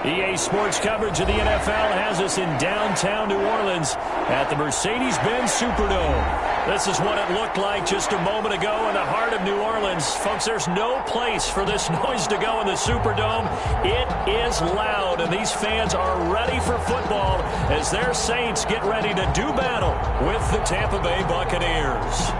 EA Sports coverage of the NFL has us in downtown New Orleans at the Mercedes-Benz Superdome. This is what it looked like just a moment ago in the heart of New Orleans. Folks, there's no place for this noise to go in the Superdome. It is loud, and these fans are ready for football as their Saints get ready to do battle with the Tampa Bay Buccaneers.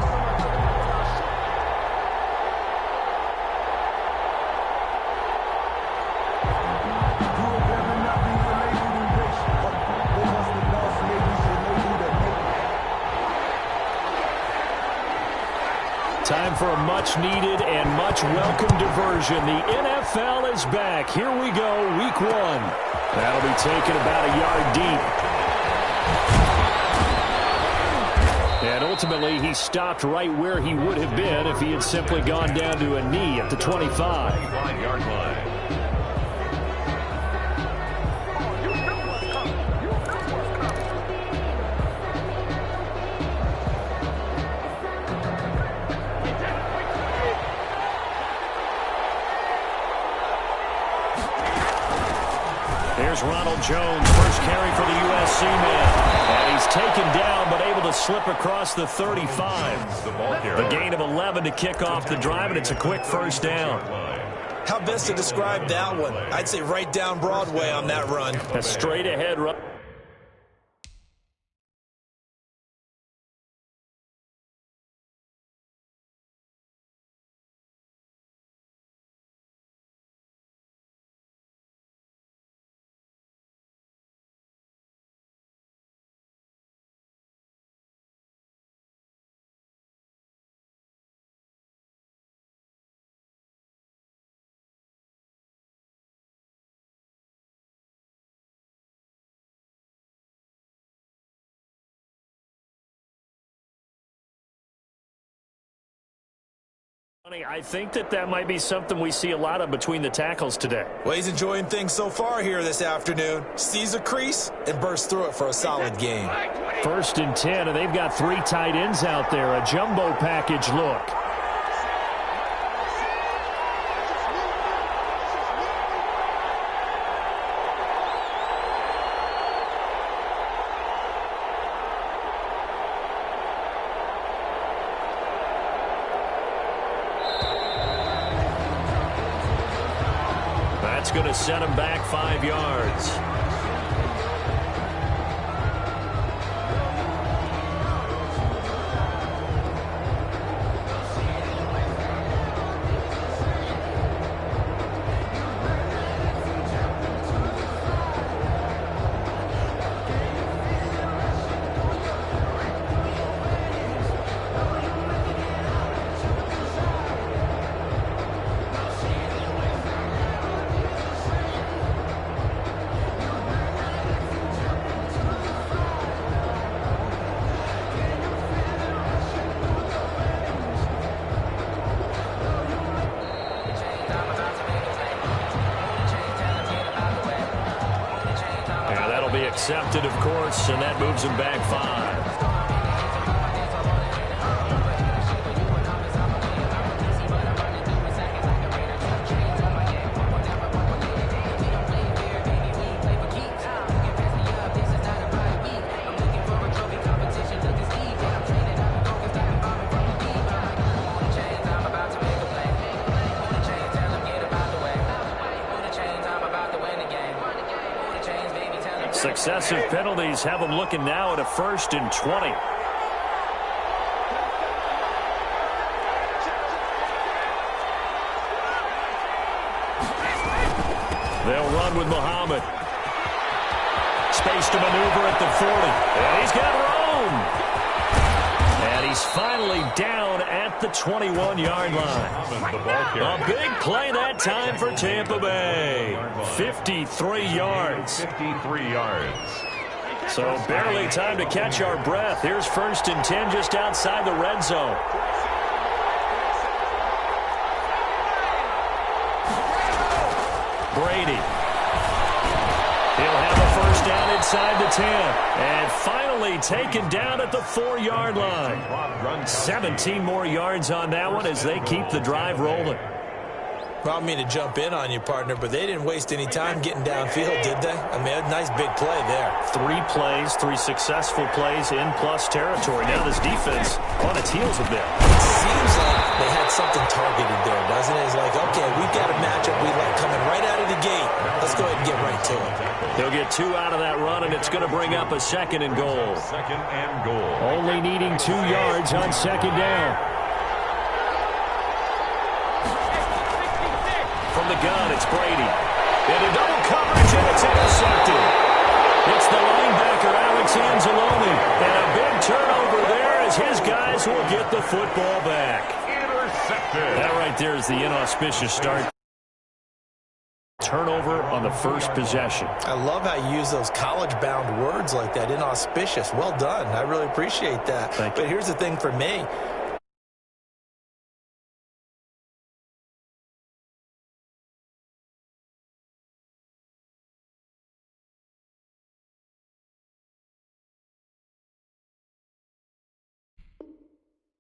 Time for a much-needed and much-welcome diversion. The NFL is back. Here we go, Week 1. That'll be taken about a yard deep. And ultimately, he stopped right where he would have been if he had simply gone down to a knee at the 25. 5-yard line. Here's Ronald Jones, first carry for the USC man. And he's taken down, but able to slip across the 35. The gain of 11 to kick off the drive, and it's a quick first down. How best to describe that one? I'd say right down Broadway on that run. A straight-ahead run. I think that might be something we see a lot of between the tackles today. Well, he's enjoying things so far here this afternoon. Sees a crease and bursts through it for a solid gain. 1st and 10, and they've got 3 tight ends out there. A jumbo package look. That's going to set him back 5 yards. Accepted, of course, and that moves him back 5. Successive penalties have them looking now at a 1st and 20. They'll run with Muhammad. Space to maneuver at the 40. And he's got room. And he's finally down at the 21-yard line. A big play that time for Tampa Bay. 53 yards. 53 yards. So barely time to catch our breath. Here's 1st and 10 just outside the red zone. Brady. He'll have a first down inside the 10. And finally taken down at the 4-yard line. 17 more yards on that one as they keep the drive rolling. Well, I don't mean to jump in on you, partner, but they didn't waste any time getting downfield, did they? I mean, a nice big play there. 3 plays, 3 successful plays in plus territory. Now this defense on its heels a bit. It seems like they had something targeted there, doesn't it? It's like, okay, we've got a matchup we like coming right out of the gate. Let's go ahead and get right to it. They'll get 2 out of that run, and it's going to bring up a 2nd and goal. 2nd and goal. Only needing 2 yards on 2nd down. From the gun, it's Brady. Into double coverage, and it's intercepted. It's the linebacker, Alex Anzalone. And a big turnover there as his guys will get the football back. Intercepted. That right there is the inauspicious start. Turnover on the first possession. I love how you use those college-bound words like that, inauspicious. Well done. I really appreciate that. Thank you. But here's the thing for me.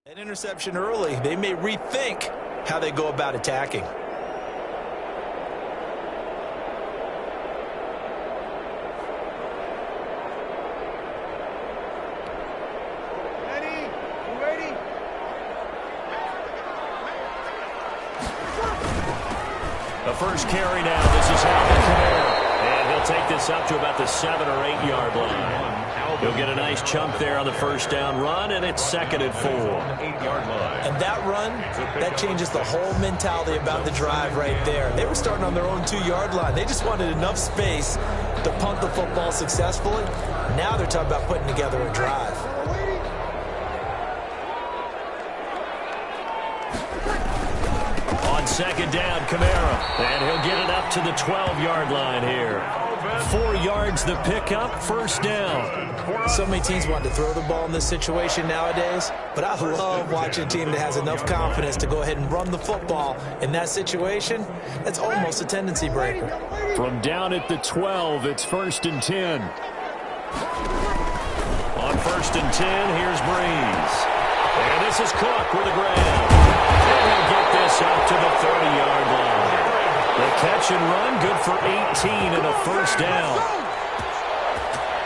An interception early, they may rethink how they go about attacking. The first carry now. This is Alvin Kamara. And he'll take this up to about the 7 or 8 yard line. He'll get a nice chunk there on the first down run, and it's 2nd and 4. 8-yard line. And that run, that changes the whole mentality about the drive right there. They were starting on their own 2-yard line. They just wanted enough space to punt the football successfully. Now they're talking about putting together a drive. On 2nd down, Kamara. And he'll get it up to the 12-yard line here. 4 yards the pickup, 1st down. So many teams want to throw the ball in this situation nowadays, but I love watching a team that has enough confidence to go ahead and run the football. In that situation, that's almost a tendency breaker. From down at the 12, it's 1st and 10. On 1st and 10, here's Breeze. And this is Cook with a grab. And he'll get this up to the 30-yard line. The catch and run, good for 18 and a 1st down.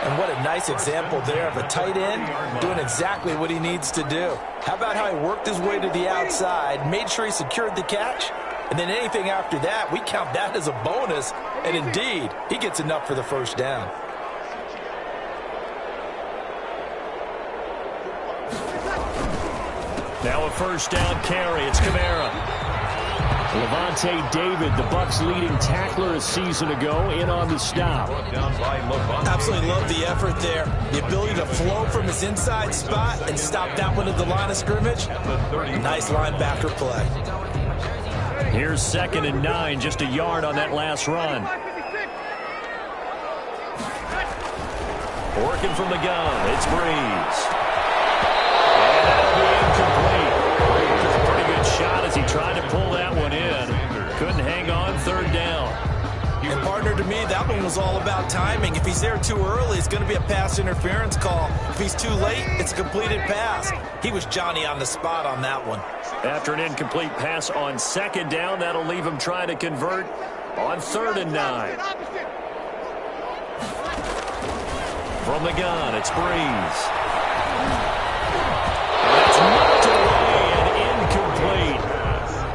And what a nice example there of a tight end doing exactly what he needs to do. How about how he worked his way to the outside, made sure he secured the catch, and then anything after that, we count that as a bonus. And indeed, he gets enough for the 1st down. Now a 1st down carry. It's Kamara. Levante David, the Bucs' leading tackler a season ago, in on the stop. Absolutely love the effort there. The ability to flow from his inside spot and stop that one at the line of scrimmage. Nice linebacker play. Here's 2nd and 9, just a yard on that last run. Working from the gun, it's Breeze. And that'll be incomplete. Breeze, a pretty good shot as he tried to pull that one in. Couldn't hang on, 3rd down. And partner, to me, that one was all about timing. If he's there too early, it's going to be a pass interference call. If he's too late, it's a completed pass. He was Johnny on the spot on that one. After an incomplete pass on 2nd down, that'll leave him trying to convert on 3rd and 9. From the gun, it's Breeze. That's knocked away and incomplete.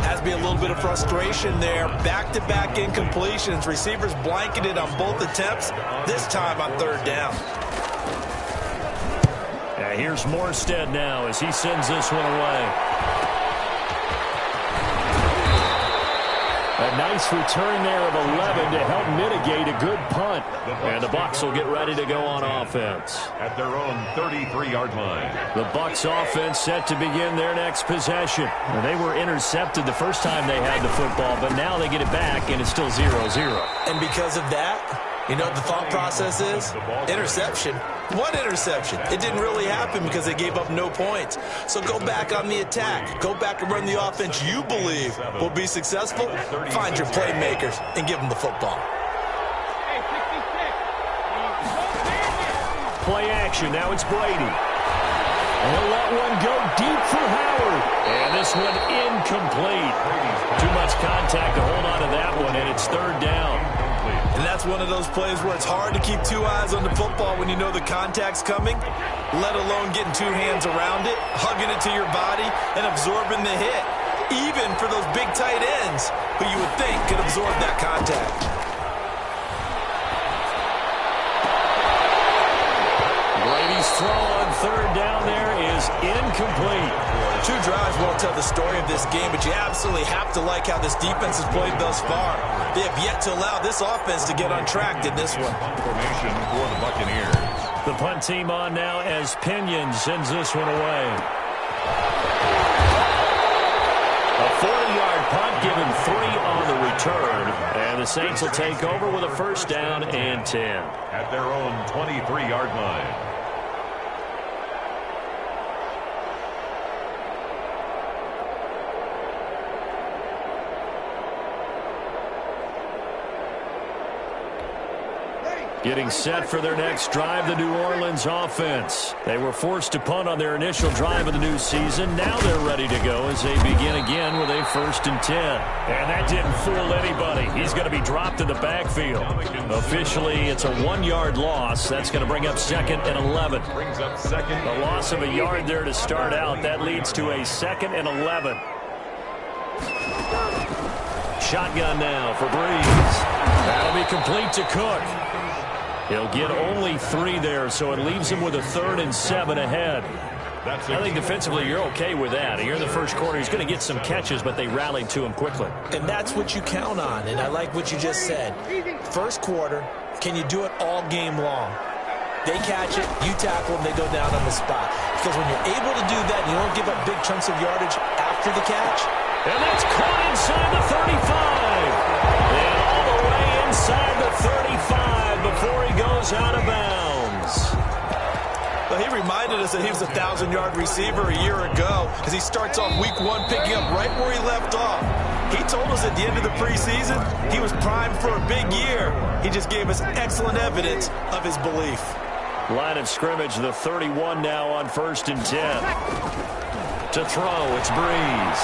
Has to be a little bit of frustration there. Back-to-back incompletions. Receivers blanketed on both attempts, this time on 3rd down. Yeah, here's Morstead now as he sends this one away. A nice return there of 11 to help mitigate a good punt. And the Bucs will get ready to go on offense. At their own 33-yard line. The Bucs offense set to begin their next possession. Well, they were intercepted the first time they had the football, but now they get it back, and it's still 0-0. And because of that, you know what the thought process is? Interception. What interception? It didn't really happen because they gave up no points. So go back on the attack. Go back and run the offense you believe will be successful. Find your playmakers and give them the football. Play action. Now it's Brady. He'll let one go deep for Howard. And this one incomplete. Too much contact to hold on to that one, and it's third down. And that's one of those plays where it's hard to keep two eyes on the football when you know the contact's coming, let alone getting two hands around it, hugging it to your body, and absorbing the hit. Even for those big tight ends who you would think could absorb that contact. Brady's throw on third down there is incomplete. Two drives won't tell the story of this game, but you absolutely have to like how this defense has played thus far. They have yet to allow this offense to get untracked in this one. Formation for the Buccaneers. The punt team on now as Pinion sends this one away. A 40-yard punt, given 3 on the return. And the Saints will take over with a first down and 10. At their own 23-yard line. Getting set for their next drive, the New Orleans offense. They were forced to punt on their initial drive of the new season. Now they're ready to go as they begin again with a first and 10. And that didn't fool anybody. He's going to be dropped in the backfield. Officially, it's a 1-yard loss. That's going to bring up second and 11. Brings up second. A loss of a yard there to start out. That leads to a second and 11. Shotgun now for Breeze. That'll be complete to Cook. He'll get only 3 there, so it leaves him with a 3rd and 7 ahead. I think defensively you're okay with that. Here in the first quarter, he's going to get some catches, but they rallied to him quickly. And that's what you count on, and I like what you just said. First quarter, can you do it all game long? They catch it, you tackle them, they go down on the spot. Because when you're able to do that, and you don't give up big chunks of yardage after the catch. And that's caught inside the 35. And all the way inside the 35 before he goes out of bounds. Well, he reminded us that he was a 1,000-yard receiver a year ago as he starts off week 1 picking up right where he left off. He told us at the end of the preseason he was primed for a big year. He just gave us excellent evidence of his belief. Line of scrimmage, the 31 now on first and 10. To throw, it's Breeze.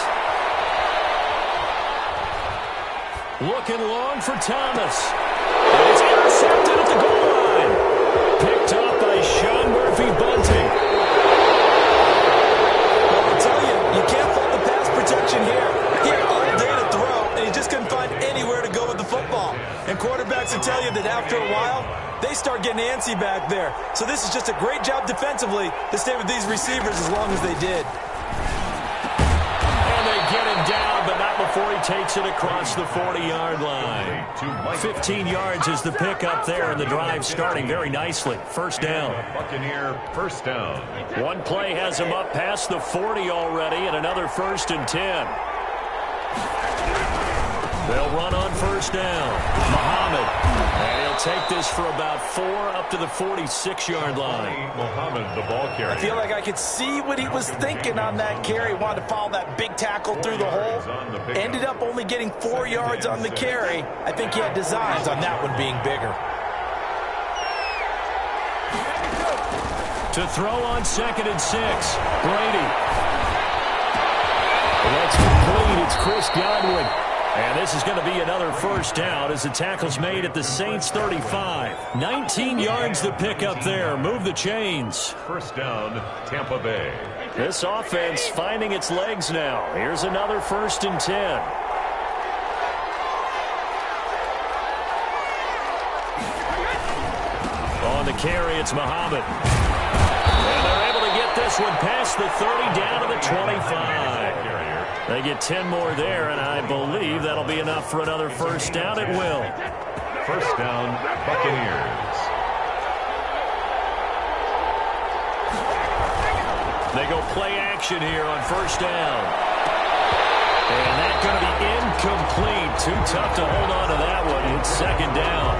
Looking long for Thomas. And it's intercepted at the goal line. Picked up by Sean Murphy-Bunting. Well, I'll tell you, you can't fault the pass protection here. He had all day to throw, and he just couldn't find anywhere to go with the football. And quarterbacks will tell you that after a while, they start getting antsy back there. So this is just a great job defensively to stay with these receivers as long as they did. And they get him down, but not before he takes it across the 40-yard line. 15 yards is the pickup there, and the drive starting very nicely. First down. Buccaneer first down. One play has him up past the 40 already, and another first and 10. They'll run on first down. Muhammad. And he'll take this for about 4 up to the 46-yard line. Muhammad, the ball carrier. I feel like I could see what he was thinking on that carry. Wanted to follow that big tackle through the hole. Ended up only getting 4 yards on the carry. I think he had designs on that one being bigger. To throw on second and 6. Brady. That's complete. It's Chris Godwin. And this is going to be another first down as the tackle's made at the Saints 35. 19 yards to pick up there. Move the chains. First down, Tampa Bay. This offense finding its legs now. Here's another first and 10. On the carry, it's Muhammad. And they're able to get this one past the 30 down to the 25. They get 10 more there, and I believe that'll be enough for another first down. It will. First down, Buccaneers. They go play action here on first down. And that's going to be incomplete. Too tough to hold on to that one. It's second down.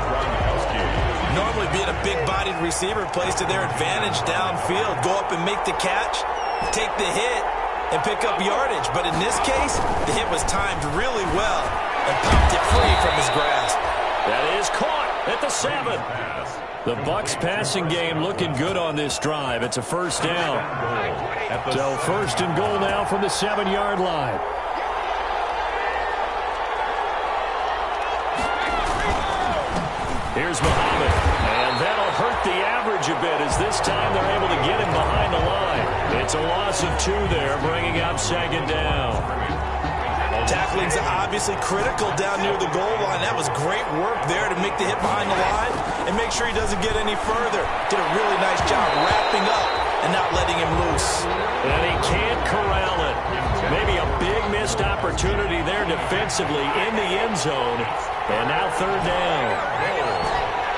Normally being a big-bodied receiver plays to their advantage downfield. Go up and make the catch, take the hit, and pick up yardage. But in this case, the hit was timed really well and popped it free from his grasp. That is caught at the 7. The Bucs passing game looking good on this drive. It's a first down. So first and goal now from the 7-yard line. Here's Muhammad, and that'll hurt the average a bit as this time they're able to get him behind the line. It's a loss of 2 there, bringing up second down. Tackling's obviously critical down near the goal line. That was great work there to make the hit behind the line and make sure he doesn't get any further. Did a really nice job wrapping up and not letting him loose. And he can't corral it. Maybe a big missed opportunity there defensively in the end zone. And now third down.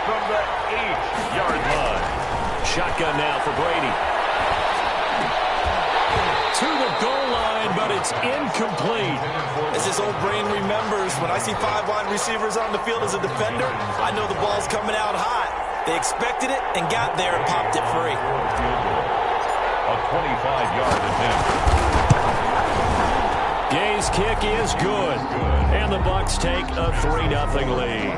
From the 8-yard line. Shotgun now for Brady. To the goal line, but it's incomplete. As his old brain remembers, when I see 5 wide receivers on the field as a defender, I know the ball's coming out hot. They expected it and got there and popped it free. A 25-yard attempt. Gay's kick is good. And the Bucs take a 3-0 lead.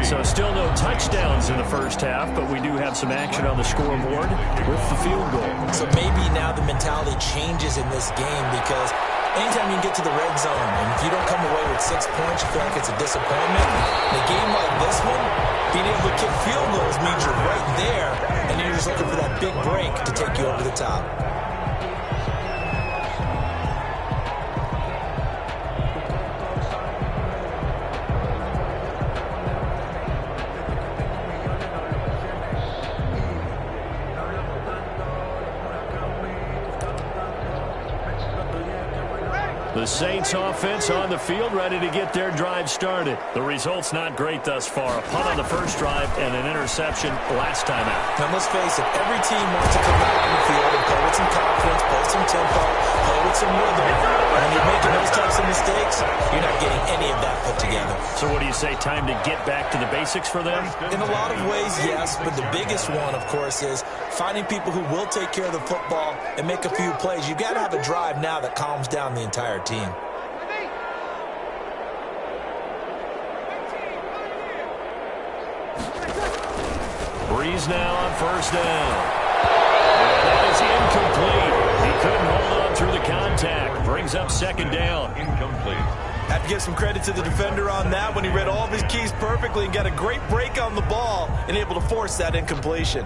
So still no touchdowns in the first half, but we do have some action on the scoreboard with the field goal. So maybe now the mentality changes in this game because anytime you can get to the red zone, and if you don't come away with 6 points, you feel like it's a disappointment. In a game like this one, being able to kick field goals means you're right there, and you're just looking for that big break to take you over the top. The Saints offense on the field, ready to get their drive started. The result's not great thus far. A punt on the first drive and an interception last time out. Now, let's face it, every team wants to come out on the field and play with some confidence, play some tempo, play with some rhythm. When you're making those types of mistakes, you're not getting any of that put together. So what do you say, time to get back to the basics for them? In a lot of ways, yes, but the biggest one, of course, is finding people who will take care of the football and make a few plays. You've got to have a drive now that calms down the entire team. Breeze now on first down. And that is incomplete. He couldn't hold on through the contact. Brings up second down. Incomplete. Have to give some credit to the defender on that when he read all of his keys perfectly and got a great break on the ball and able to force that incompletion.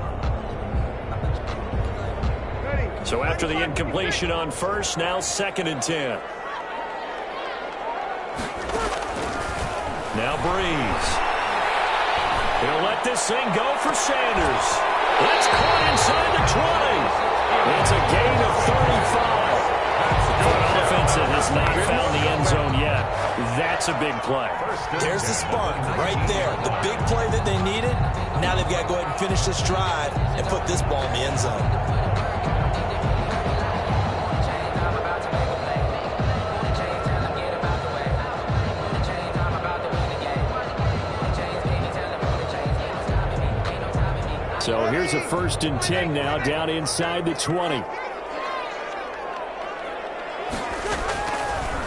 So after the incompletion on first, now 2nd and 10. Now Breeze. He'll let this thing go for Sanders. It's caught inside the 20. It's a gain of 35. For an offense that has not found the end zone yet, that's a big play. There's the spark right there. The big play that they needed. Now they've got to go ahead and finish this drive and put this ball in the end zone. So here's a 1st and 10 now, down inside the 20.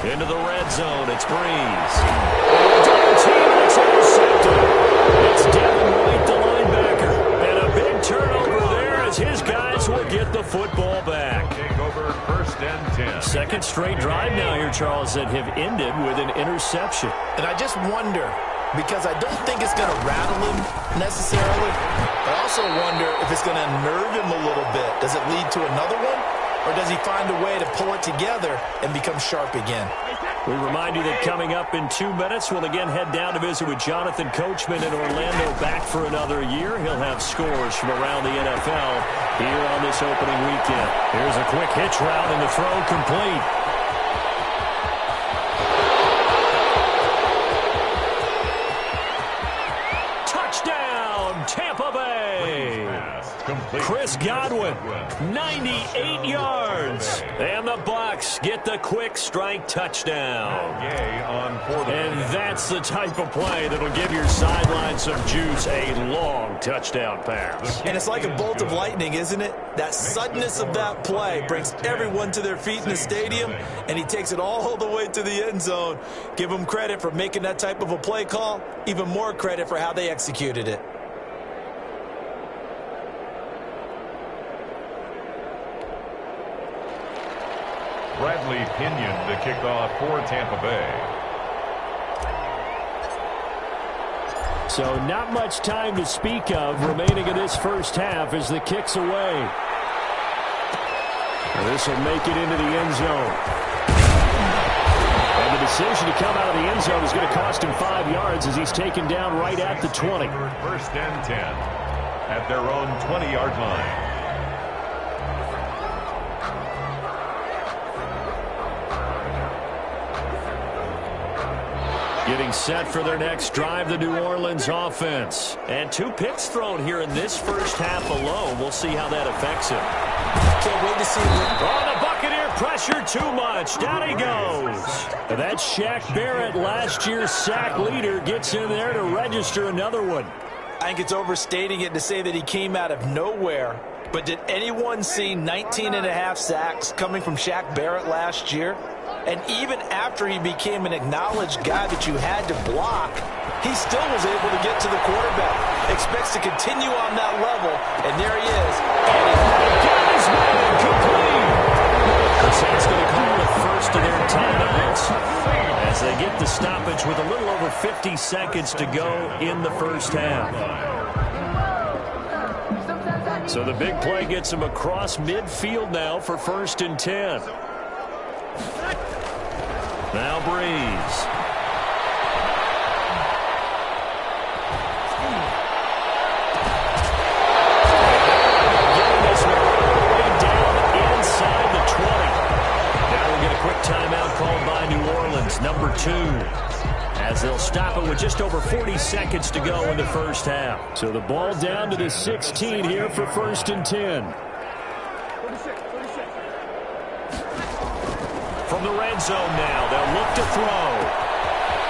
Into the red zone, it's Breeze. Double team, it's intercepted. It's Devin White, the linebacker. And a big turnover there as his guys will get the football back. Take over 1st and 10. Second straight drive now here, Charles, that have ended with an interception. And I just wonder, because I don't think it's going to rattle him necessarily, I also wonder if it's going to nerve him a little bit. Does it lead to another one? Or does he find a way to pull it together and become sharp again? We remind you that coming up in 2 minutes, we'll again head down to visit with Jonathan Coachman in Orlando, back for another year. He'll have scores from around the NFL here on this opening weekend. Here's a quick hitch route and the throw complete. Touchdown, Tampa Bay! Chris Godwin, 98 yards. And the Bucs get the quick strike touchdown. And that's the type of play that'll give your sideline some juice, a long touchdown pass. And it's like a bolt of lightning, isn't it? That suddenness of that play brings everyone to their feet in the stadium, and he takes it all the way to the end zone. Give him credit for making that type of a play call, even more credit for how they executed it. Bradley Pinion to kick off for Tampa Bay. So not much time to speak of remaining in this first half as the kick's away. This will make it into the end zone. And the decision to come out of the end zone is going to cost him 5 yards as he's taken down right at the 20. First and 10 at their own 20-yard line. Getting set for their next drive, the New Orleans offense. And 2 picks thrown here in this first half alone. We'll see how that affects him. Can't wait to see him. Oh, the Buccaneer pressure too much. Down he goes. That's Shaq Barrett, last year's sack leader, gets in there to register another one. I think it's overstating it to say that he came out of nowhere. But did anyone see 19.5 sacks coming from Shaq Barrett last year? And even after he became an acknowledged guy that you had to block, he still was able to get to the quarterback. Expects to continue on that level, and there he is. And he got his man complete. The Saints going to call the first of their timeouts as they get the stoppage with a little over 50 seconds to go in the first half. So the big play gets him across midfield now for 1st and 10. Now Breeze. Getting this one all the way down inside the 20. Now we'll get a quick timeout called by New Orleans, number 2. As they'll stop it with just over 40 seconds to go in the first half. So the ball down to the 16 here for 1st and 10. From the red zone now, they'll look to throw.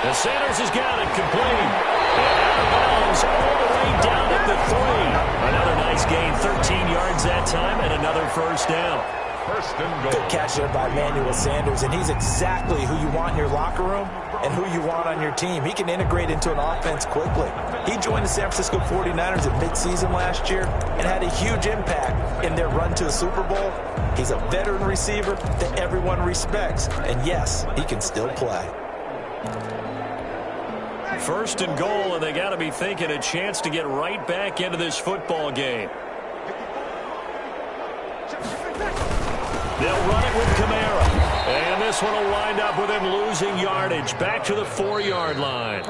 The Sanders has got it complete. And out of bounds all the way down at the 3. Another nice gain, 13 yards that time, and another first down. First and goal. Good catch there by Emmanuel Sanders, and he's exactly who you want in your locker room and who you want on your team. He can integrate into an offense quickly. He joined the San Francisco 49ers at midseason last year and had a huge impact in their run to the Super Bowl. He's a veteran receiver that everyone respects, and yes, he can still play. First and goal, and they got to be thinking a chance to get right back into this football game. They'll run it with Kamara. And this one will wind up with him losing yardage back to the 4-yard line.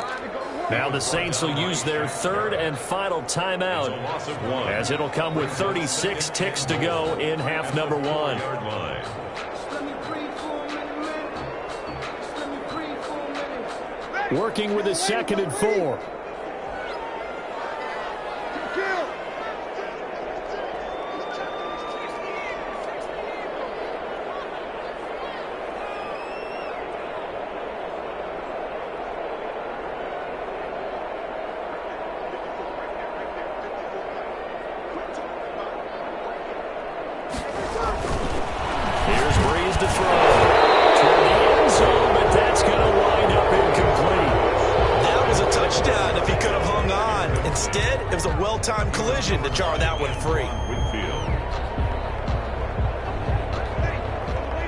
Now the Saints will use their 3rd and final timeout as it'll come with 36 ticks to go in half number 1. Working with a 2nd and 4. Time collision to jar that one free.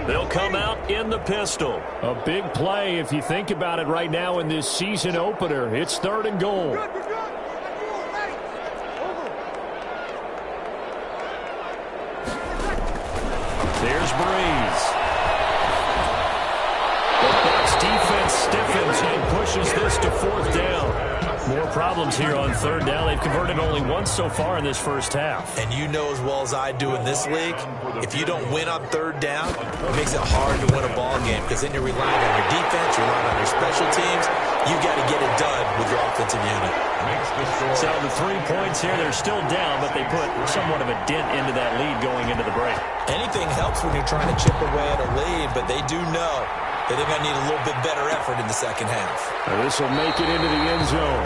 They'll come out in the pistol. A big play if you think about it right now in this season opener. It's 3rd and goal. There's Breeze. The Bucs defense stiffens and pushes this to 4th down. More problems here on 3rd down. They've converted only once so far in this first half. And you know as well as I do in this league, if you don't win on 3rd down, it makes it hard to win a ball game because then you're relying on your defense, you're relying on your special teams. You've got to get it done with your offensive unit. So the 3 points here, they're still down, but they put somewhat of a dent into that lead going into the break. Anything helps when you're trying to chip away at a lead, but they do know that they're going to need a little bit better effort in the second half. This will make it into the end zone.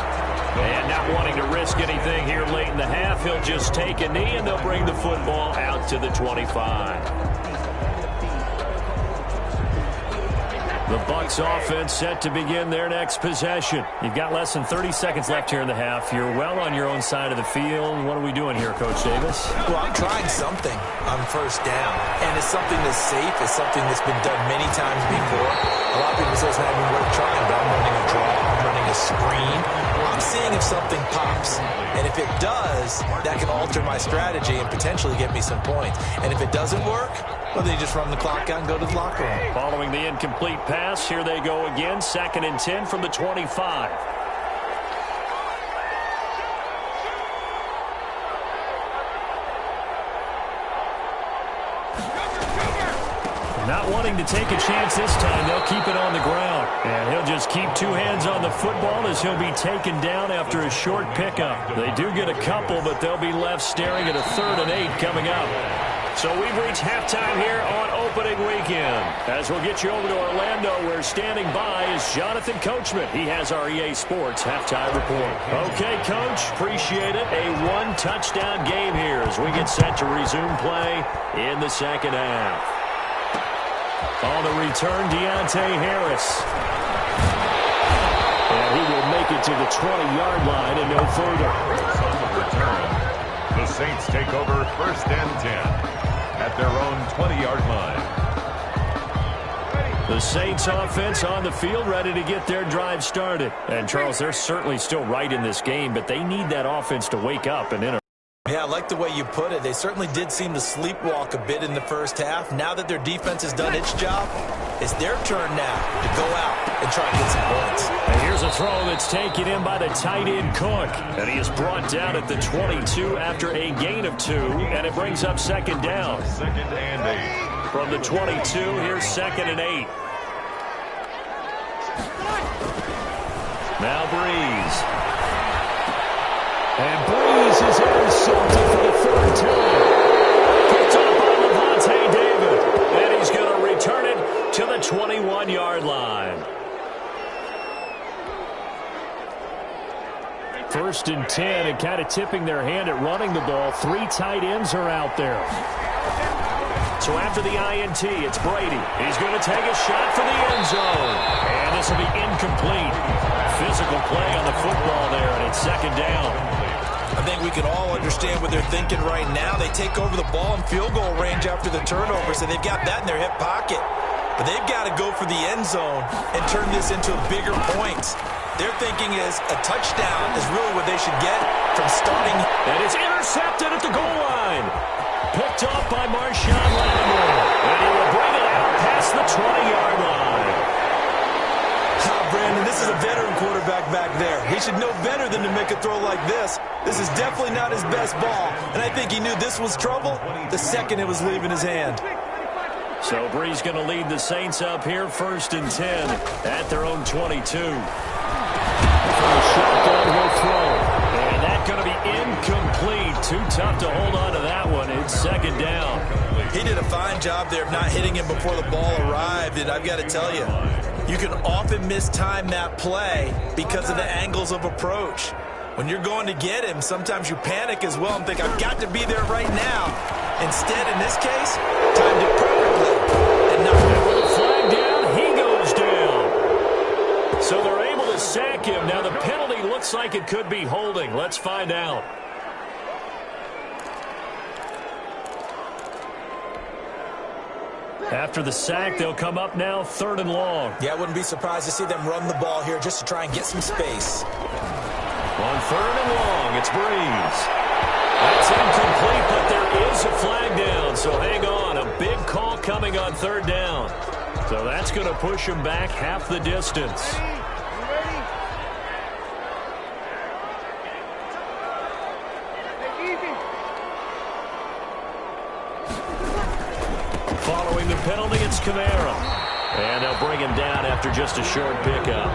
And not wanting to risk anything here late in the half, he'll just take a knee, and they'll bring the football out to the 25. The Bucs offense set to begin their next possession. You've got less than 30 seconds left here in the half. You're well on your own side of the field. What are we doing here, Coach Davis? Well, I'm trying something on first down, and it's something that's safe. It's something that's been done many times before. A lot of people say it's not even worth trying, but I'm running a draw. I'm running a screen. I'm seeing if something pops, and if it does, that can alter my strategy and potentially get me some points. And if it doesn't work, well, then you just run the clock out and go to the locker room. Following the incomplete pass, here they go again. 2nd and 10 from the 25. Not wanting to take a chance this time, they'll keep it on the ground. And he'll just keep 2 hands on the football as he'll be taken down after a short pickup. They do get a couple, but they'll be left staring at a 3rd and 8 coming up. So we've reached halftime here on opening weekend. As we'll get you over to Orlando, where standing by is Jonathan Coachman. He has our EA Sports halftime report. Okay, Coach, appreciate it. A 1-touchdown game here as we get set to resume play in the second half. On the return, Deontay Harris. And he will make it to the 20-yard line and no further. On the return, the Saints take over 1st and 10 at their own 20-yard line. The Saints offense on the field, ready to get their drive started. And, Charles, they're certainly still right in this game, but they need that offense to wake up and enter. Yeah, I like the way you put it. They certainly did seem to sleepwalk a bit in the first half. Now that their defense has done its job, it's their turn now to go out and try to get some points. And here's a throw that's taken in by the tight end Cook. And he is brought down at the 22 after a gain of 2, and it brings up 2nd down. 2nd and 8. From the 22, here's 2nd and 8. Now Breeze. And Breeze is intercepted for the 3rd time. Picked up by Lavonte David. And he's going to return it to the 21-yard line. 1st and 10, and kind of tipping their hand at running the ball. 3 tight ends are out there. So after the INT, it's Brady. He's going to take a shot for the end zone. And this will be incomplete. Physical play on the football there, and it's 2nd down. I think we can all understand what they're thinking right now. They take over the ball in field goal range after the turnover, so they've got that in their hip pocket. But they've got to go for the end zone and turn this into bigger points. Their thinking is a touchdown is really what they should get from starting. And it's intercepted at the goal line. Picked up by Marshawn Lattimore. And he will bring it out past the 20-yard line. Brandon, this is a veteran quarterback back there. He should know better than to make a throw like this. This is definitely not his best ball, and I think he knew this was trouble the second it was leaving his hand. So Breeze going to lead the Saints up here, 1st and 10 at their own 22. From the shotgun, he'll throw. And that's going to be incomplete. Too tough to hold on to that one. It's 2nd down. He did a fine job there of not hitting him before the ball arrived, and I've got to tell you, you can often mistime that play because of the angles of approach. When you're going to get him, sometimes you panic as well and think, I've got to be there right now. Instead, in this case, timed it perfectly. And with a flag down, he goes down. So they're able to sack him. Now the penalty looks like it could be holding. Let's find out. After the sack, they'll come up now 3rd and long. Yeah, I wouldn't be surprised to see them run the ball here just to try and get some space. On 3rd and long, it's Breeze. That's incomplete, but there is a flag down, so hang on. A big call coming on 3rd down. So that's going to push him back half the distance. Following the penalty, it's Kamara. And they'll bring him down after just a short pickup.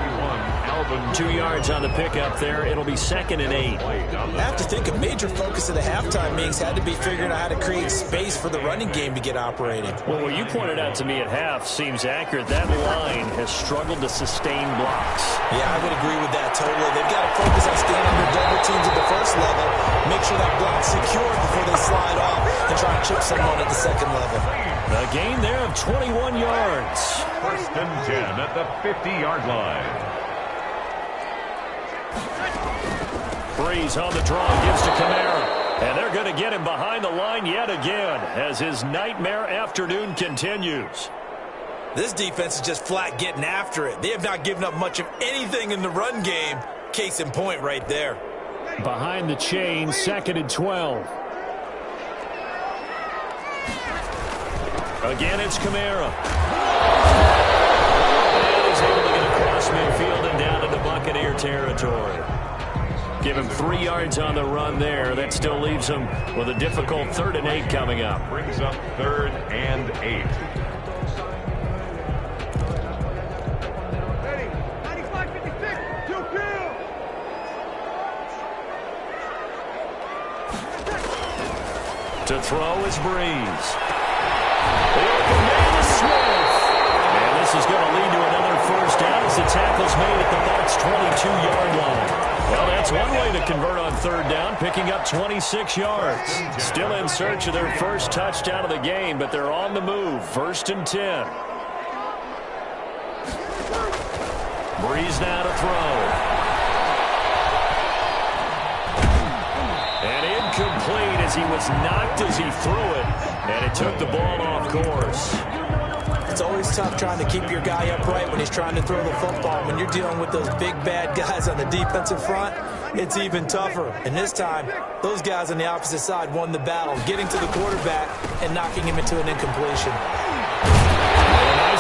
2 yards on the pickup there. It'll be 2nd and 8. I have to think a major focus of the halftime meetings had to be figuring out how to create space for the running game to get operating. Well, what you pointed out to me at half seems accurate. That line has struggled to sustain blocks. Yeah, I would agree with that totally. They've got to focus on staying under double teams at the first level, make sure that block's secured before they slide off and try and chip someone at the second level. A gain there of 21 yards. First and 10 at the 50-yard line. Breeze on the draw, gives to Kamara. And they're going to get him behind the line yet again as his nightmare afternoon continues. This defense is just flat getting after it. They have not given up much of anything in the run game. Case in point right there. Behind the chain, 2nd and 12. Again, it's Kamara. And he's able to get across midfield and down into Buccaneer territory. Give him 3 yards on the run there. That still leaves him with a difficult 3rd and 8 coming up. Brings up 3rd and 8. To throw is Breeze. The open man is Smith. And this is going to lead to another first down as the tackle's made at the Bucs' 22-yard line. Well, that's one way to convert on 3rd down, picking up 26 yards. Still in search of their first touchdown of the game, but they're on the move. 1st and 10. Breeze now to throw. Complete as he was knocked as he threw it, and it took the ball off course. It's always tough trying to keep your guy upright when he's trying to throw the football. When you're dealing with those big, bad guys on the defensive front, it's even tougher. And this time, those guys on the opposite side won the battle, getting to the quarterback and knocking him into an incompletion.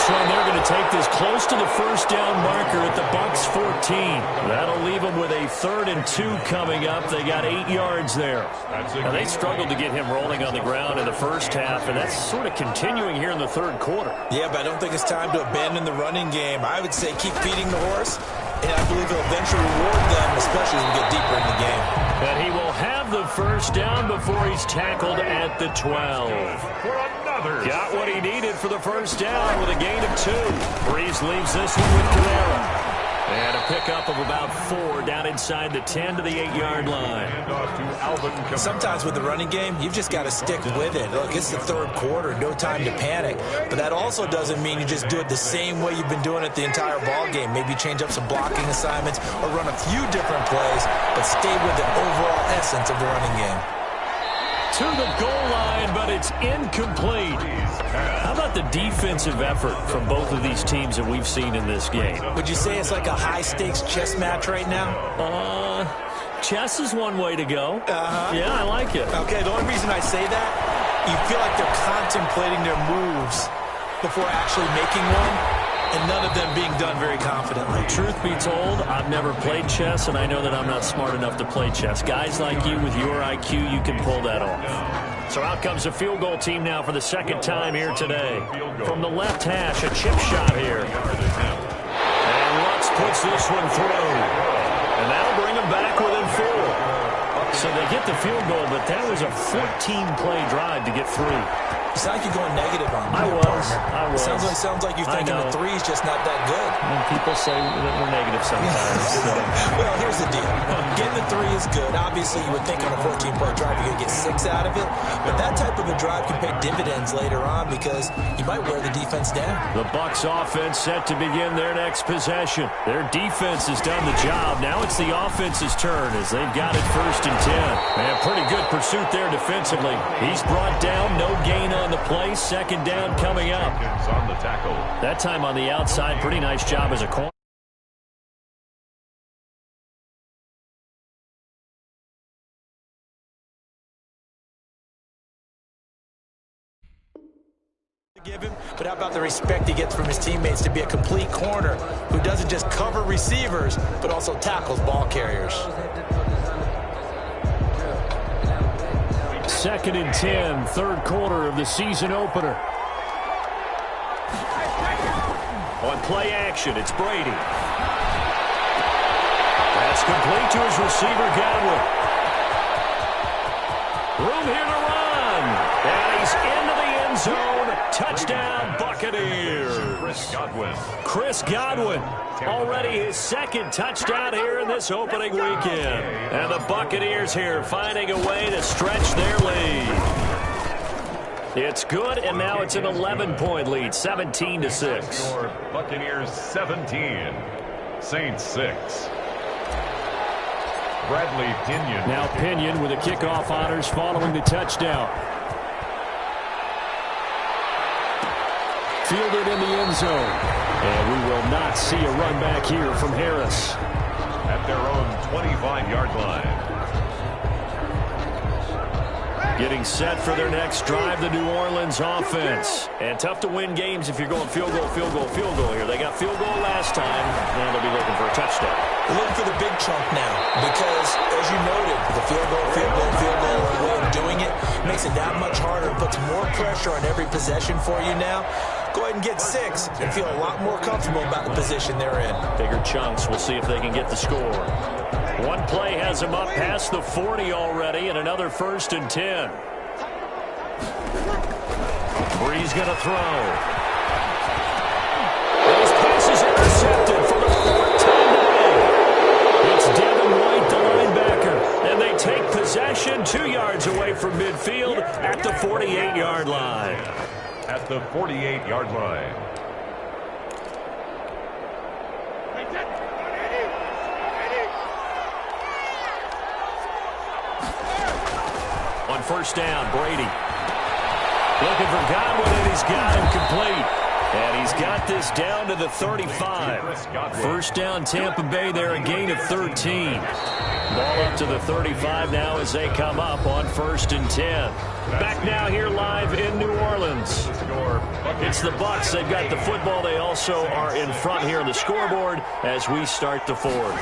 Run. They're going to take this close to the first down marker at the Bucs' 14. That'll leave them with a 3rd and 2 coming up. They got 8 yards there. Now, they struggled to get him rolling on the ground in the first half, and that's sort of continuing here in the 3rd quarter. Yeah, but I don't think it's time to abandon the running game. I would say keep feeding the horse, and I believe he'll eventually reward them, especially as we get deeper in the game. And he will have the first down before he's tackled at the 12. Got what he needed for the first down with a gain of 2. Breeze leaves this one with Kamara. And a pickup of about 4 down inside the 10 to the 8-yard line. Sometimes with the running game, you've just got to stick with it. Look, it's the 3rd quarter, no time to panic. But that also doesn't mean you just do it the same way you've been doing it the entire ball game. Maybe change up some blocking assignments or run a few different plays, but stay with the overall essence of the running game. To the goal line, but it's incomplete. How about the defensive effort from both of these teams that we've seen in this game? Would you say it's like a high-stakes chess match right now? Chess is one way to go. Yeah, I like it. Okay, the only reason I say that, you feel like they're contemplating their moves before actually making one, and none of them being done very confidently. Truth be told, I've never played chess, and I know that I'm not smart enough to play chess. Guys like you with your IQ, you can pull that off. So out comes a field goal team now for the 2nd time here today. From the left hash, a chip shot here. And Lutz puts this one through. And that'll bring them back within 4. So they get the field goal, but that was a 14-play drive to get 3. You sound like you're going negative on me. I was. Sounds like you're thinking the 3's just not that good. And people say that we're negative sometimes. So. Well, here's the deal. Getting the 3 is good. Obviously, you would think on a 14-play drive you're going to get 6 out of it. But that type of a drive can pay dividends later on because you might wear the defense down. The Bucs offense set to begin their next possession. Their defense has done the job. Now it's the offense's turn as they've got it 1st and 10. And pretty good pursuit there defensively. He's brought down, no gain on the play. 2nd down coming up. On the tackle. That time on the outside, pretty nice job as a corner. Give him, but how about the respect he gets from his teammates to be a complete corner who doesn't just cover receivers, but also tackles ball carriers. 2nd and 10, 3rd quarter of the season opener. On play action, it's Brady. That's complete to his receiver, Godwin. Room here to run. And he's into the end zone. Touchdown, Buccaneers. Chris Godwin, already his 2nd touchdown here in this opening weekend. And the Buccaneers here finding a way to stretch their lead. It's good, and now it's an 11-point lead, 17-6. Score, Buccaneers 17, Saints 6. Bradley Pinion. Now Pinion with the kickoff honors following the touchdown. Fielded in the end zone. And we will not see a run back here from Harris. At their own 25-yard line. Getting set for their next drive, the New Orleans offense. And tough to win games if you're going field goal, field goal, field goal here. They got field goal last time. Now they'll be looking for a touchdown. They're looking for the big chunk now because, as you noted, the field goal way of doing it makes it that much harder. It puts more pressure on every possession for you now. Go ahead and get 6 and feel a lot more comfortable about the position they're in. Bigger chunks. We'll see if they can get the score. One play has them up past the 40 already, and another 1st and 10. Brees going to throw. This pass is intercepted for the 4th time today. It's Devin White, the linebacker, and they take possession 2 yards away from midfield at the 48-yard line. At the 48-yard line. On 1st down, Brady. Looking for Godwin, and he's got him complete. And he's got this down to the 35. 1st down, Tampa Bay there, a gain of 13. Ball up to the 35 now as they come up on 1st and 10. Back now here live in New Orleans. It's the Bucs. They've got the football. They also are in front here on the scoreboard as we start the 4th.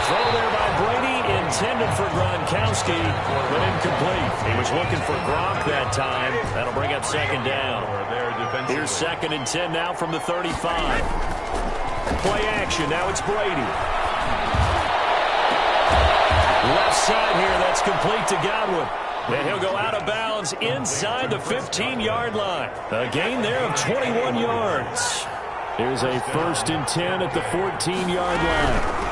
Throw there by Brady, intended for Gronkowski, but incomplete. He was looking for Gronk that time. That'll bring up 2nd down. Here's 2nd and 10 now from the 35. Play action. Now it's Brady. Left side here. That's complete to Godwin. And he'll go out of bounds inside the 15-yard line. A gain there of 21 yards. Here's a 1st and 10 at the 14-yard line.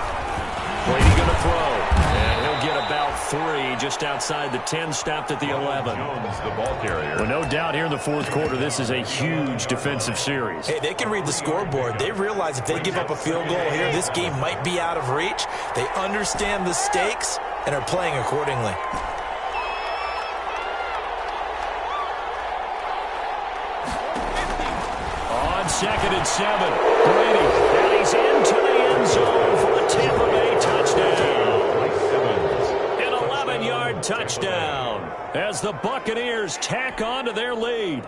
Brady going to throw, and he'll get about 3 just outside the 10, stopped at the 11. Jones, the ball carrier. Well, no doubt here in the 4th quarter, this is a huge defensive series. Hey, they can read the scoreboard. They realize if they give up a field goal here, this game might be out of reach. They understand the stakes and are playing accordingly. On 2nd and 7, Brady, and he's into the end zone for a Tampa Bay touchdown. An 11-yard touchdown as the Buccaneers tack on to their lead.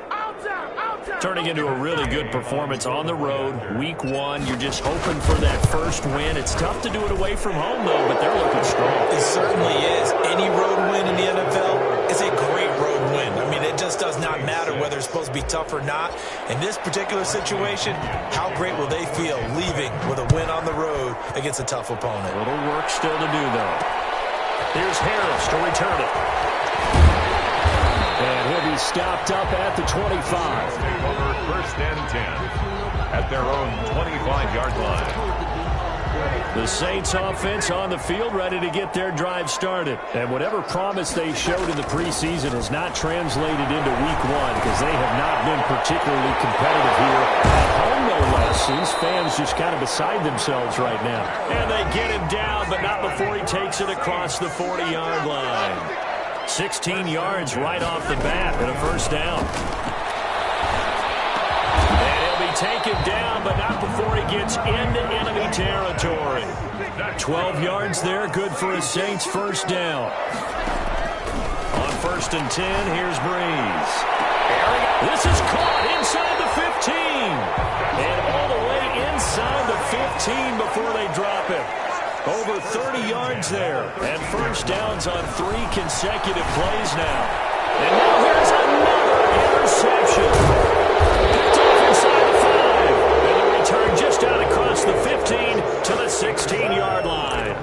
Turning into a really good performance on the road. Week 1, you're just hoping for that first win. It's tough to do it away from home, though, but they're looking strong. It certainly is. Any road win in the NFL is a great road win. I mean, it just does not matter whether it's supposed to be tough or not. In this particular situation, how great will they feel leaving with a win on the road against a tough opponent? A little work still to do, though. Here's Harris to return it. And he'll be stopped up at the 25. Take over 1st and 10 at their own 25-yard line. The Saints offense on the field ready to get their drive started. And whatever promise they showed in the preseason has not translated into week 1 because they have not been particularly competitive here at home, no less. These fans just kind of beside themselves right now. And they get him down, but not before he takes it across the 40-yard line. 16 yards right off the bat and a 1st down. And he'll be taken down, but not before he gets into enemy territory. 12 yards there, good for a Saints 1st down. On 1st and 10, here's Brees. This is caught inside the 15. And all the way inside the 15 before they drop it. Over 30 yards there. And 1st downs on 3 consecutive plays now. And now here's another interception. Picked off inside the 5. And the return just out across the 15 to the 16-yard line.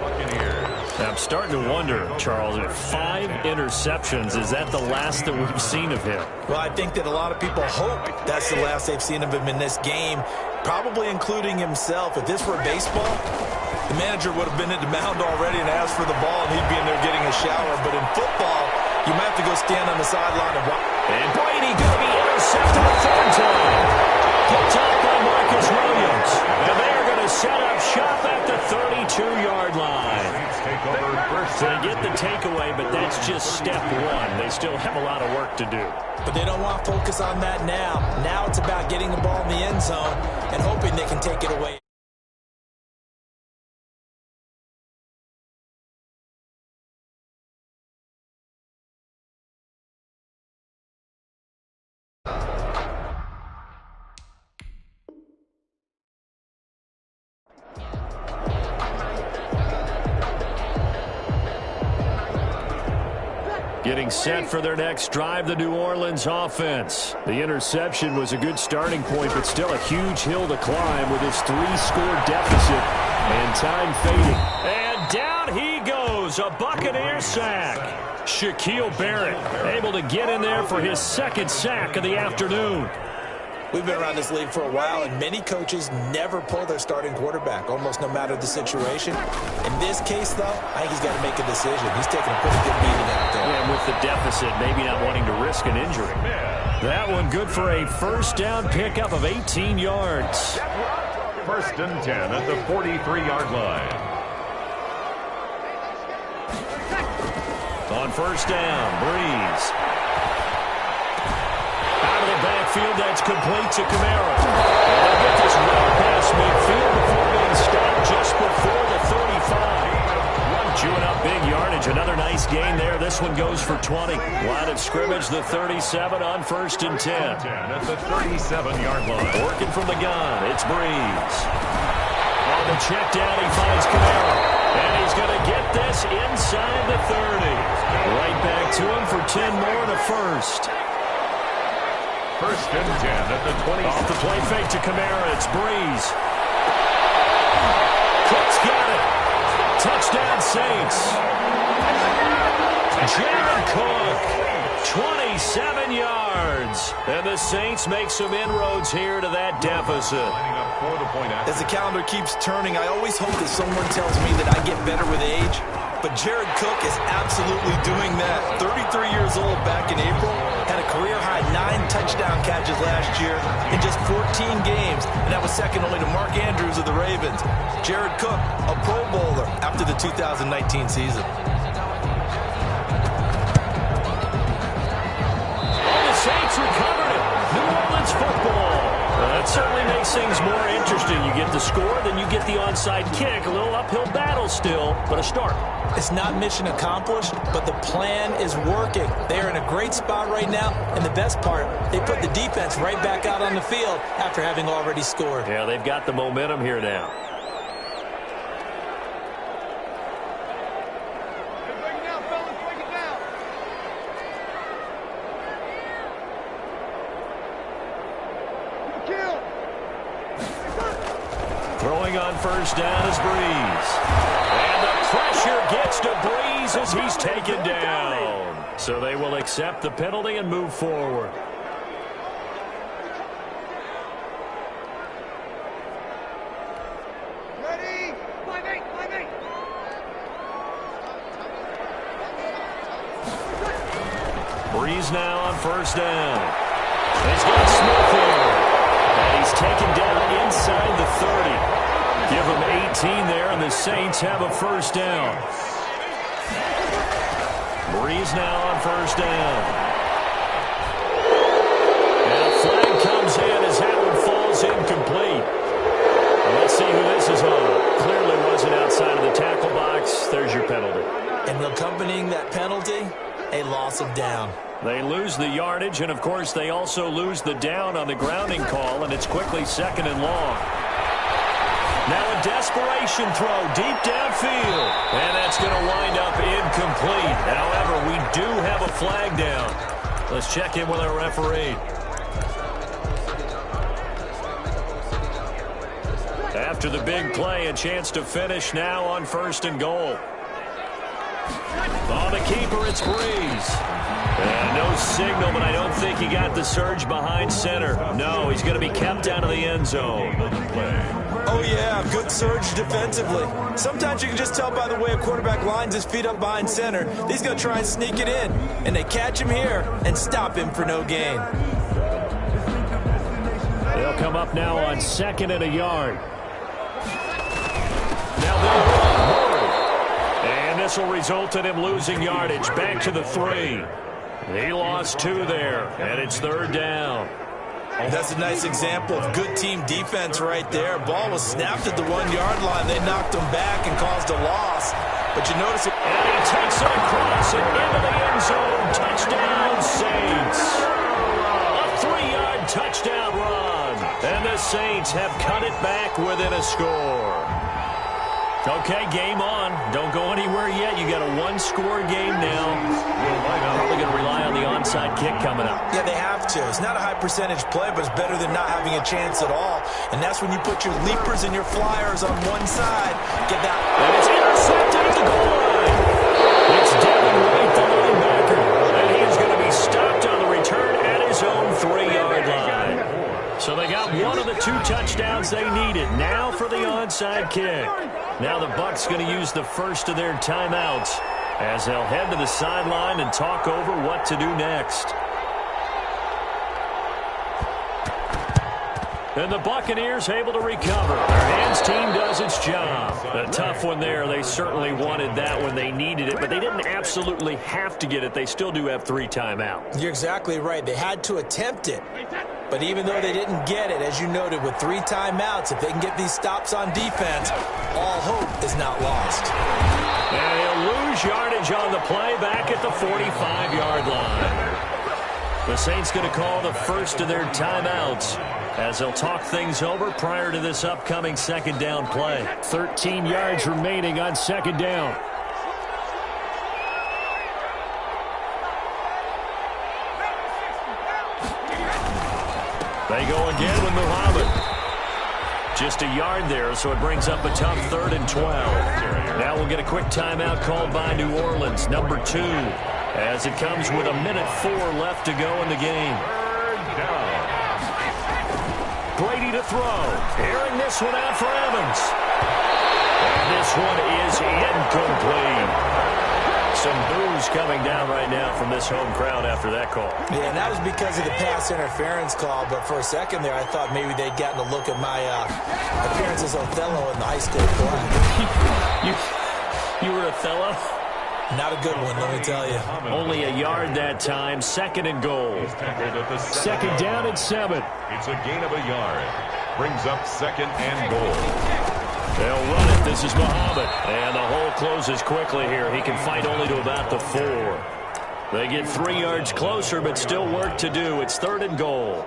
Now I'm starting to wonder, Charles, if 5 interceptions, is that the last that we've seen of him? Well, I think that a lot of people hope that's the last they've seen of him in this game, probably including himself. If this were baseball, manager would have been at the mound already and asked for the ball, and he'd be in there getting a shower. But in football, you might have to go stand on the sideline and watch. And Brady going to be intercepted a third time. Picked up by Marcus Williams. And they are going to set up shop at the 32-yard line. So they get the takeaway, but that's just step one. They still have a lot of work to do. But they don't want to focus on that now. Now it's about getting the ball in the end zone and hoping they can take it away. Getting set for their next drive, the New Orleans offense. The interception was a good starting point, but still a huge hill to climb with his 3-score deficit and time fading. And down he goes, a Buccaneer sack. Shaquille Barrett able to get in there for his second sack of the afternoon. We've been around this league for a while, and many coaches never pull their starting quarterback, almost no matter the situation. In this case, though, I think he's got to make a decision. He's taking a pretty good beating out there. And with the deficit, maybe not wanting to risk an injury. That one good for a first down pickup of 18 yards. First and 10 at the 43-yard line. On first down, Breeze. Out of the backfield, that's complete to Kamara. And they get this well past midfield before being stopped just before the 35. Chewing up big yardage. Another nice gain there. This one goes for 20. Line of scrimmage, the 37 on first and 10. At the 37-yard line. Working from the gun, it's Breeze. On the check down, he finds Kamara. And he's going to get this inside the 30. Right back to him for 10 more in the first. First and 10 at the 20. Off the play fake to Kamara. It's Breeze. Cook's got it. Touchdown Saints. Jared Cook, 27 yards. And the Saints make some inroads here to that deficit. As the calendar keeps turning, I always hope that someone tells me that I get better with age. But Jared Cook is absolutely doing that. 33 years old back in April. Had a career-high 9 touchdown catches last year in just 14 games. And that was second only to Mark Andrews of the Ravens. Jared Cook, a Pro Bowler after the 2019 season. The Saints recovered it. New Orleans football. That certainly makes things more interesting. You get the score, then you get the onside kick. A little uphill battle still, but a start. It's not mission accomplished, but the plan is working. They are in a great spot right now, and the best part, they put the defense right back out on the field after having already scored. Yeah, they've got the momentum here now. Throwing on first down is Breeze. And the pressure gets to Breeze as he's taken down. So they will accept the penalty and move forward. Ready? 5-8, 5-8. Breeze now on first down. He's got Smith here. And he's taken down inside the 30. Give him 18 there, and the Saints have a first down. Breeze now on first down. And a flag comes in as that one falls incomplete. Let's see who this is on. Clearly wasn't outside of the tackle box. There's your penalty. And accompanying that penalty, a loss of down. They lose the yardage, and, of course, they also lose the down on the grounding call, and it's quickly second and long. Now a desperation throw deep downfield, and that's going to wind up incomplete. However, we do have a flag down. Let's check in with our referee. After the big play, a chance to finish now on first and goal. On the keeper, it's Breeze. And no signal, but I don't think he got the surge behind center. No, he's going to be kept out of the end zone. Oh, yeah, good surge defensively. Sometimes you can just tell by the way a quarterback lines his feet up behind center. He's going to try and sneak it in. And they catch him here and stop him for no gain. They'll come up now on 2nd and a yard. Now they'll run. And this will result in him losing yardage. Back to the 3. He lost 2 there, and it's 3rd down. That's a nice example of good team defense right there. Ball was snapped at the 1-yard line. They knocked him back and caused a loss. But you notice it. And he takes it across and into the end zone. Touchdown, Saints. A 3-yard touchdown run. And the Saints have cut it back within a score. Okay, game on. Don't go anywhere yet. You got a 1-score game now. Probably going to rely on the onside kick coming up. Yeah, they have to. It's not a high percentage play, but it's better than not having a chance at all. And that's when you put your leapers and your flyers on one side. Get that. And it's intercepted at the goal line. It's Devin White, the linebacker. And he is going to be stopped on the return at his own 3-yard line. So they got one of the 2 touchdowns they needed. Now for the onside kick. Now the Bucs going to use the first of their timeouts as they'll head to the sideline and talk over what to do next. And the Buccaneers able to recover. Their hands team does its job. A tough one there. They certainly wanted that when they needed it, but they didn't absolutely have to get it. They still do have 3 timeouts. You're exactly right. They had to attempt it. But even though they didn't get it, as you noted, with 3 timeouts, if they can get these stops on defense, all hope is not lost. And he'll lose yardage on the play back at the 45-yard line. The Saints going to call the first of their timeouts as they'll talk things over prior to this upcoming 2nd down play. 13 yards remaining on 2nd down. They go again with Muhammad. Just a yard there, so it brings up a tough 3rd and 12. Now we'll get a quick timeout called by New Orleans, number 2, as it comes with 1:04 left to go in the game. Brady to throw. Airing this one out for Evans. And this one is incomplete. Some boos coming down right now from this home crowd after that call. Yeah, and that was because of the pass interference call. But for a second there, I thought maybe they'd gotten a look at my appearance as Othello in the high school play. You were Othello? Not a good one, let me tell you. Only a yard that time. 2nd and goal. 2nd down and 7. It's a gain of a yard. Brings up 2nd and goal. They'll run it. This is Muhammad. And the hole closes quickly here. He can fight only to about the 4. They get 3 yards closer, but still work to do. It's 3rd and goal.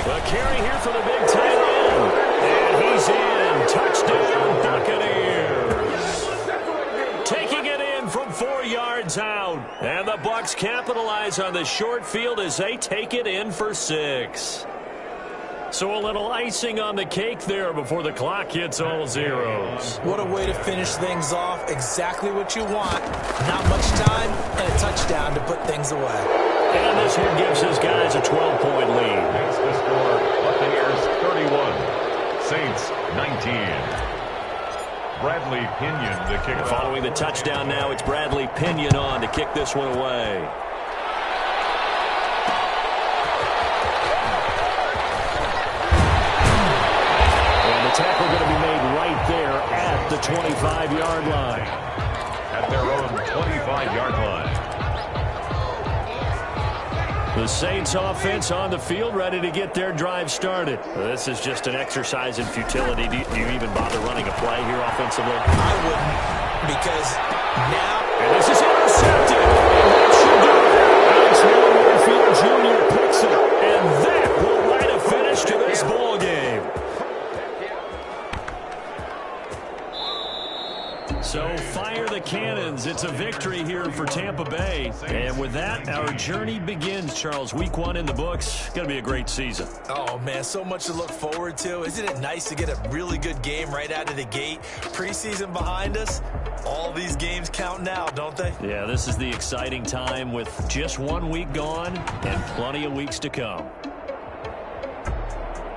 The carry here for the big tight end. And he's in. Touchdown, Buccaneers. Taking it in from 4 yards out. And the Bucs capitalize on the short field as they take it in for 6. So a little icing on the cake there before the clock hits all zeros. What a way to finish things off. Exactly what you want. Not much time and a touchdown to put things away. And this one gives his guys a 12-point lead. Makes the score Buccaneers 31, Saints 19. Bradley Pinion to kick it off. Following the touchdown now, it's Bradley Pinion on to kick this one away. And the tackle going to be made right there at the 25-yard line. At their own 25-yard line. The Saints offense on the field, ready to get their drive started. This is just an exercise in futility. Do you even bother running a play here offensively? I wouldn't, because now... And this is intercepted. And that should do it. Alex Warfield Jr. picks it. And that will write a finish to this ball game. So fire the cannons. It's a victory here for Tampa Bay. And with that, our journey begins, Charles. Week 1 in the books. Going to be a great season. Oh, man, so much to look forward to. Isn't it nice to get a really good game right out of the gate? Preseason behind us. All these games count now, don't they? Yeah, this is the exciting time with just 1 week gone and plenty of weeks to come.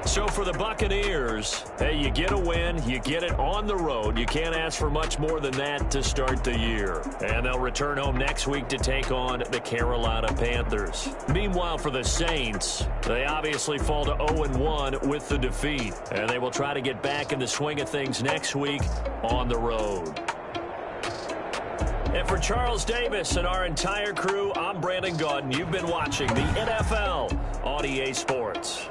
So for the Buccaneers, hey, you get a win, you get it on the road. You can't ask for much more than that to start the year. And they'll return home next week to take on the Carolina Panthers. Meanwhile, for the Saints, they obviously fall to 0-1 with the defeat. And they will try to get back in the swing of things next week on the road. And for Charles Davis and our entire crew, I'm Brandon Gaudin. You've been watching the NFL on EA Sports.